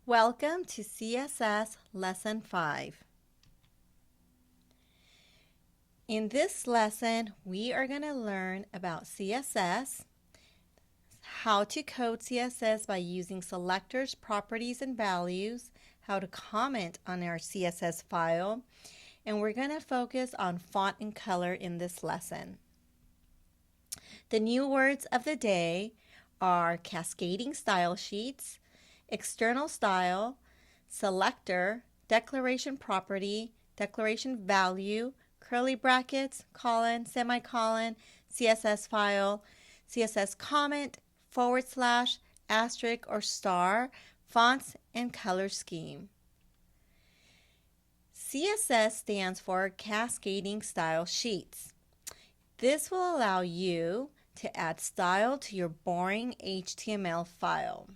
Welcome to CSS Lesson 5. In this lesson, we are going to learn about CSS, how to code CSS by using selectors, properties, and values, how to comment on our CSS file, and we're going to focus on font and color in this lesson. The new words of the day are cascading style sheets, external style, selector, declaration property, declaration value, curly brackets, colon, semicolon, CSS file, CSS comment, /, asterisk, or star, fonts, and color scheme. CSS stands for Cascading Style Sheets. This will allow you to add style to your boring HTML file.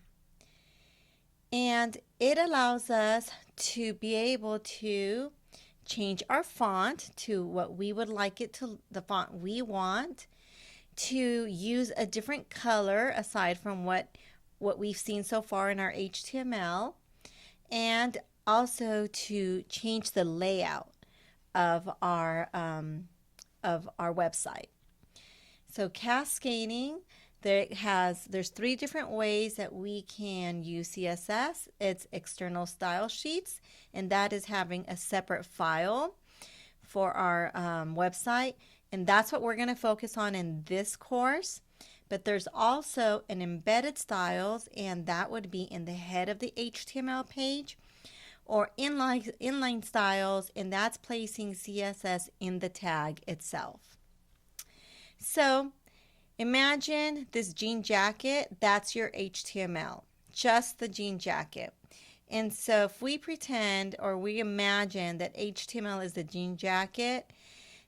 And it allows us to be able to change our font to what we would like it to, the font we want, to use a different color aside from what we've seen so far in our HTML, and also to change the layout of our website. So cascading, there's 3 different ways that we can use CSS. It's external style sheets, and that is having a separate file for our website, and that's what we're going to focus on in this course. But there's also an embedded styles, and that would be in the head of the HTML page, or inline styles, and that's placing CSS in the tag itself. So imagine this jean jacket, that's your HTML, just the jean jacket. And so if we pretend or we imagine that HTML is the jean jacket,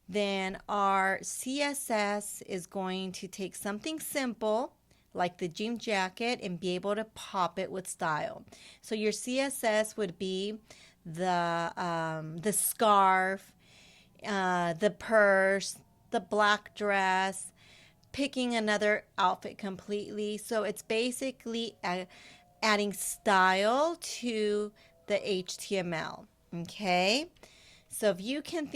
then our CSS is going to take something simple like the jean jacket and be able to pop it with style. So your CSS would be the scarf, the purse, the black dress, picking another outfit completely. So it's basically adding style to the HTML. Okay, so if you can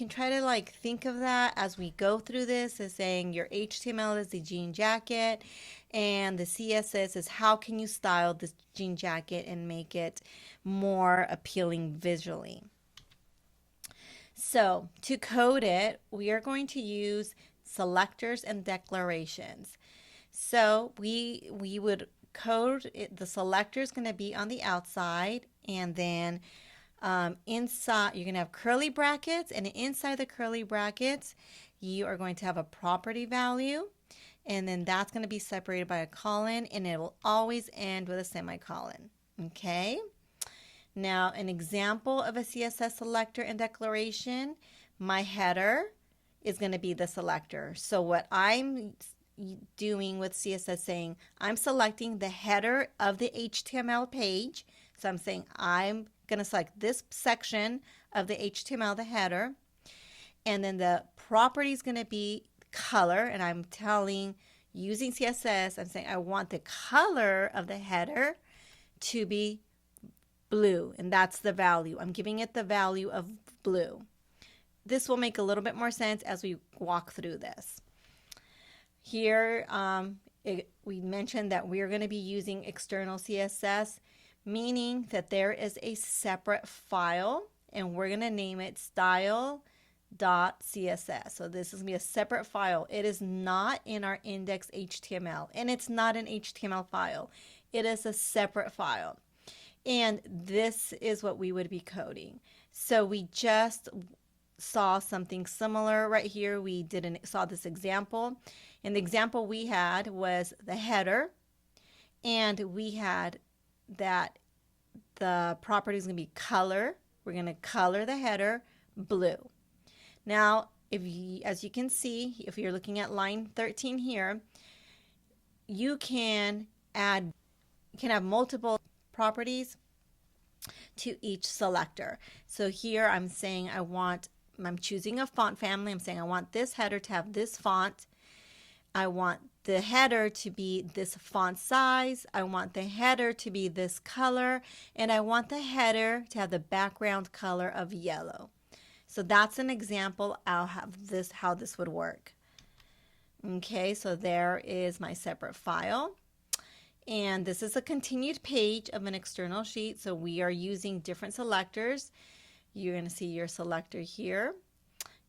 try to think of that as we go through this, as saying your HTML is the jean jacket and the CSS is how can you style this jean jacket and make it more appealing visually. So to code it, we are going to use selectors and declarations. So we would code it, the selector is going to be on the outside, and then inside you're going to have curly brackets, and inside the curly brackets you are going to have a property value, and then that's going to be separated by a colon, and it will always end with a semicolon. Okay? Now, an example of a CSS selector and declaration, my header is going to be the selector. So what I'm doing with CSS, saying I'm selecting the header of the HTML page. So I'm saying I'm going to select this section of the HTML, the header, and then the property is going to be color, and I'm telling, using CSS, I'm saying I want the color of the header to be blue, and that's the value. I'm giving it the value of blue. This will make a little bit more sense as we walk through this. Here, we mentioned that we're going to be using external CSS, meaning that there is a separate file, and we're going to name it style.css. So this is going to be a separate file. It is not in our index HTML, and it's not an HTML file. It is a separate file. And this is what we would be coding. So we just saw something similar right here. We saw this example. And the example we had was the header, and we had that the property is going to be color. We're going to color the header blue. Now, as you can see, if you're looking at line 13 here, you can have multiple properties to each selector. So here I'm saying I'm choosing a font family. I'm saying I want this header to have this font. I want the header to be this font size, I want the header to be this color, and I want the header to have the background color of yellow. So that's an example how this would work. Okay, so there is my separate file. And this is a continued page of an external sheet. So we are using different selectors. You're going to see your selector here.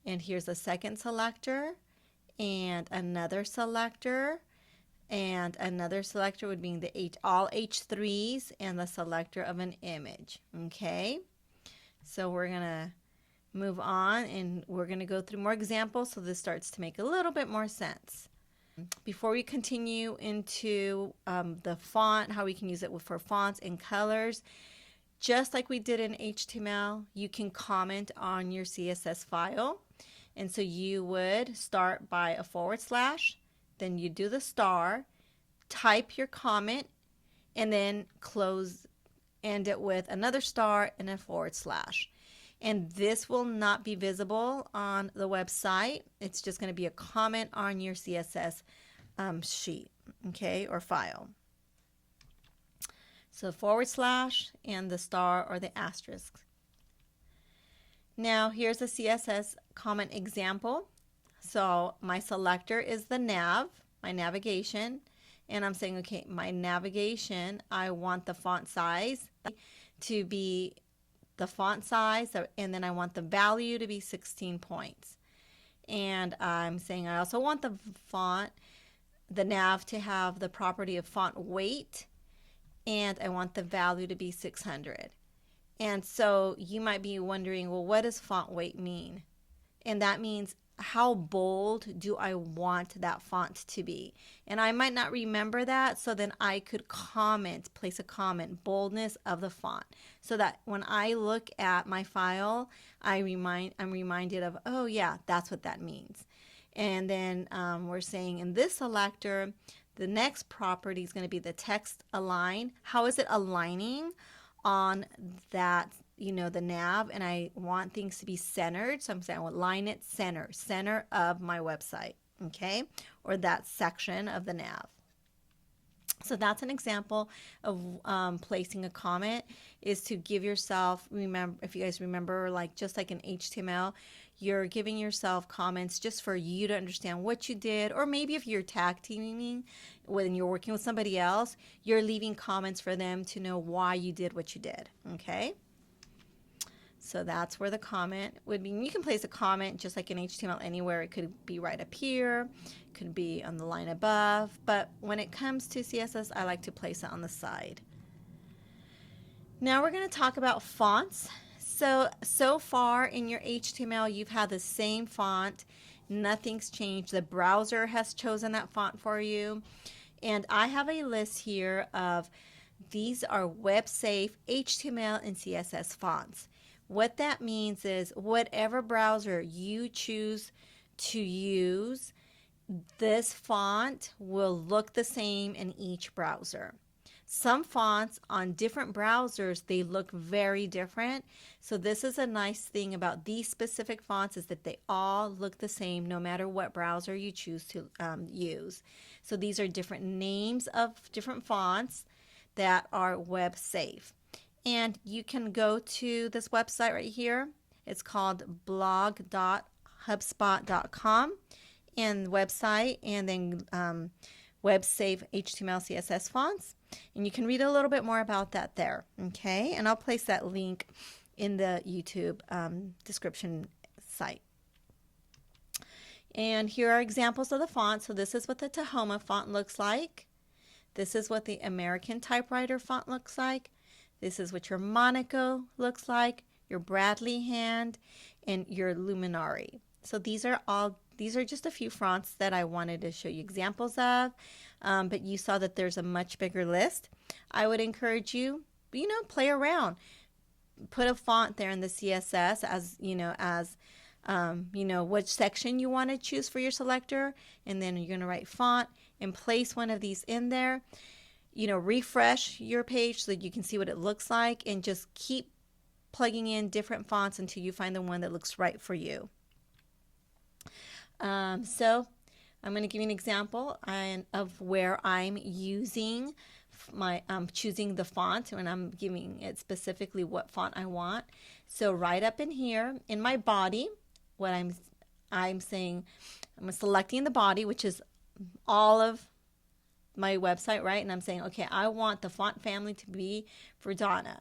And here's a second selector and another selector. And another selector would be the all H3s and the selector of an image. Okay, so we're going to move on and we're going to go through more examples so this starts to make a little bit more sense. Before we continue into the font, how we can use it for fonts and colors, just like we did in HTML, you can comment on your CSS file. And so you would start by a /, then you do the star, type your comment, and then end it with another star and a /. And this will not be visible on the website. It's just going to be a comment on your CSS sheet, okay, or file. So / and the star or the asterisk. Now here's a CSS comment example. So my selector is the nav, my navigation, and I'm saying, okay, my navigation, I want the font size to be the font size, and then I want the value to be 16 points. And I'm saying I also want the nav to have the property of font weight, and I want the value to be 600. And so you might be wondering, well, what does font weight mean? And that means how bold do I want that font to be? And I might not remember that, so then I could place a comment, boldness of the font, so that when I look at my file, I'm reminded of, oh yeah, that's what that means. And then we're saying in this selector, the next property is going to be the text align. How is it aligning on that, the nav? And I want things to be centered. So I'm saying I will line it center of my website, okay? Or that section of the nav. So that's an example of placing a comment, is to give yourself, if you guys remember, just like in HTML, you're giving yourself comments just for you to understand what you did, or maybe if you're tag teaming when you're working with somebody else, you're leaving comments for them to know why you did what you did, okay? So that's where the comment would be. You can place a comment just like in HTML anywhere. It could be right up here, could be on the line above, but when it comes to CSS, I like to place it on the side. Now we're going to talk about fonts. So far in your HTML, you've had the same font. Nothing's changed. The browser has chosen that font for you. And I have a list here of these are web-safe HTML and CSS fonts. What that means is whatever browser you choose to use, this font will look the same in each browser. Some fonts on different browsers, they look very different. So this is a nice thing about these specific fonts, is that they all look the same no matter what browser you choose to use. So these are different names of different fonts that are web safe. And you can go to this website right here. It's called blog.hubspot.com, and website, and then web safe HTML CSS fonts. And you can read a little bit more about that there, okay? And I'll place that link in the YouTube description site. And here are examples of the fonts. So this is what the Tahoma font looks like. This is what the American Typewriter font looks like. This is what your Monaco looks like, your Bradley Hand, and your Luminari. So these are just a few fonts that I wanted to show you examples of, but you saw that there's a much bigger list. I would encourage you, play around. Put a font there in the CSS which section you want to choose for your selector, and then you're going to write font and place one of these in there. Refresh your page so that you can see what it looks like, and just keep plugging in different fonts until you find the one that looks right for you. So I'm going to give you an example of where I'm using choosing the font, and I'm giving it specifically what font I want. So right up in here in my body, what I'm saying, I'm selecting the body, which is all of my website, right? And I'm saying, okay, I want the font family to be Verdana.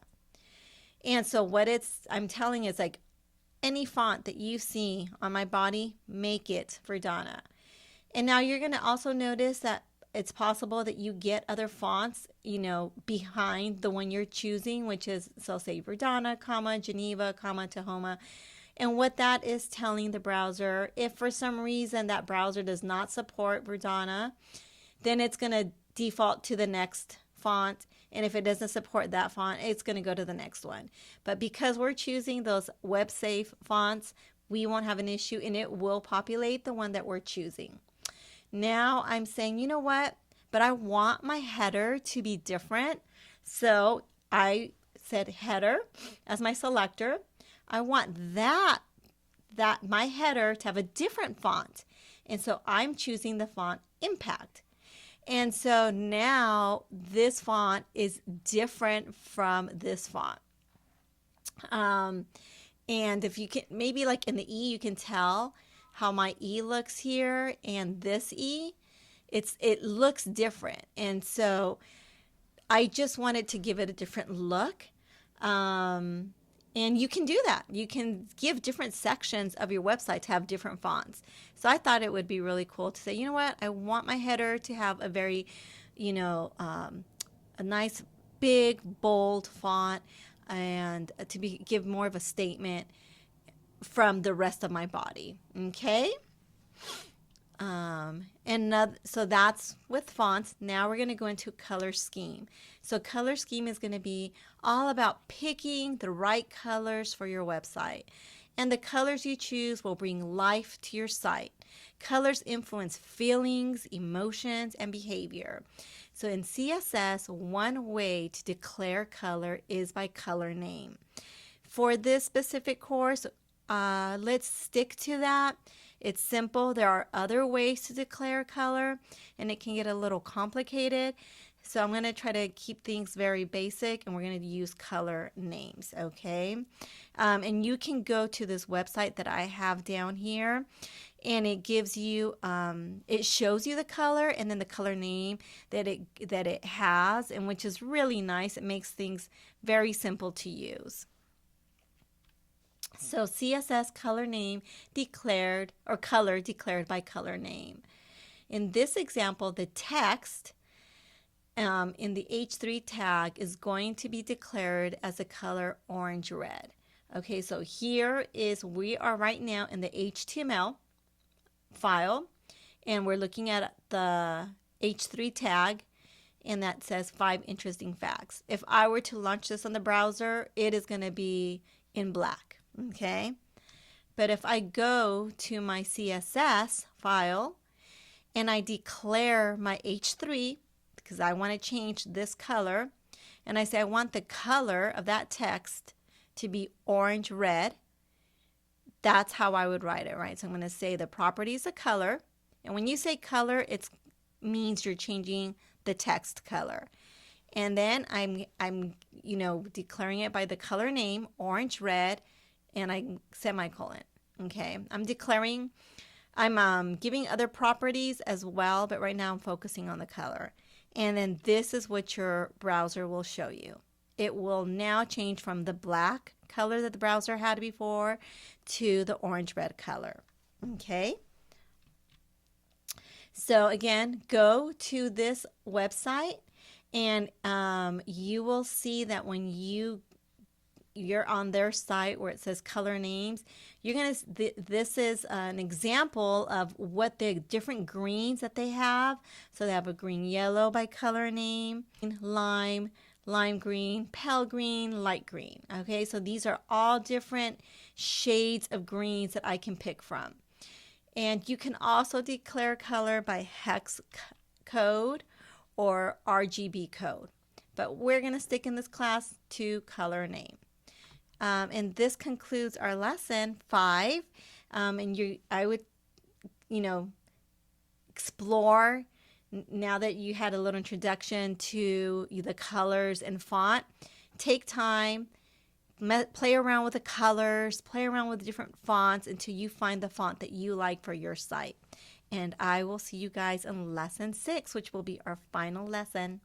And so what I'm telling is like any font that you see on my body, make it Verdana. And now you're going to also notice that it's possible that you get other fonts, behind the one you're choosing, which is, so say Verdana, comma, Geneva, comma, Tahoma. And what that is telling the browser, if for some reason that browser does not support Verdana, then it's going to default to the next font. And if it doesn't support that font, it's going to go to the next one. But because we're choosing those web safe fonts, we won't have an issue, and it will populate the one that we're choosing. Now I'm saying, you know what? But I want my header to be different. So I said header as my selector. I want that my header to have a different font. And so I'm choosing the font Impact. And so now this font is different from this font. And if you can, maybe like in the E, you can tell how my E looks here and this E, it looks different. And so I just wanted to give it a different look. And you can do that. You can give different sections of your website to have different fonts. So I thought it would be really cool to say, you know what, I want my header to have a very, a nice, big, bold font, and to give more of a statement from the rest of my body. Okay? So that's with fonts. Now we're going to go into color scheme. So color scheme is going to be all about picking the right colors for your website. And the colors you choose will bring life to your site. Colors influence feelings, emotions, and behavior. So in CSS, one way to declare color is by color name. For this specific course, let's stick to that. It's simple. There are other ways to declare color, and it can get a little complicated. So I'm going to try to keep things very basic, and we're going to use color names, okay? And you can go to this website that I have down here, and it gives you, it shows you the color and then the color name that it has, and which is really nice. It makes things very simple to use. So CSS color name declared, or color declared by color name. In this example, the text in the H3 tag is going to be declared as a color orange red. Okay, so we are right now in the HTML file, and we're looking at the H3 tag, and that says 5 interesting facts. If I were to launch this on the browser, it is going to be in black. Okay, but if I go to my CSS file and I declare my H3, because I want to change this color, and I say I want the color of that text to be orange red, that's how I would write it, right? So I'm going to say the properties of color, and when you say color, it means you're changing the text color. And then I'm declaring it by the color name, orange red, and I semicolon. Okay, I'm giving other properties as well, but right now I'm focusing on the color. And then this is what your browser will show you. It will now change from the black color that the browser had before to the orange red color. Okay, so again, go to this website, and you will see that when you're on their site where it says color names, this is an example of what the different greens that they have. So they have a green yellow by color name, lime green, pale green, light green. Okay, so these are all different shades of greens that I can pick from. And you can also declare color by hex code or RGB code. But we're going to stick in this class to color name. And this concludes our lesson 5. And I would, explore. Now that you had a little introduction to the colors and font, take time, play around with the colors, play around with different fonts until you find the font that you like for your site. And I will see you guys in lesson 6, which will be our final lesson.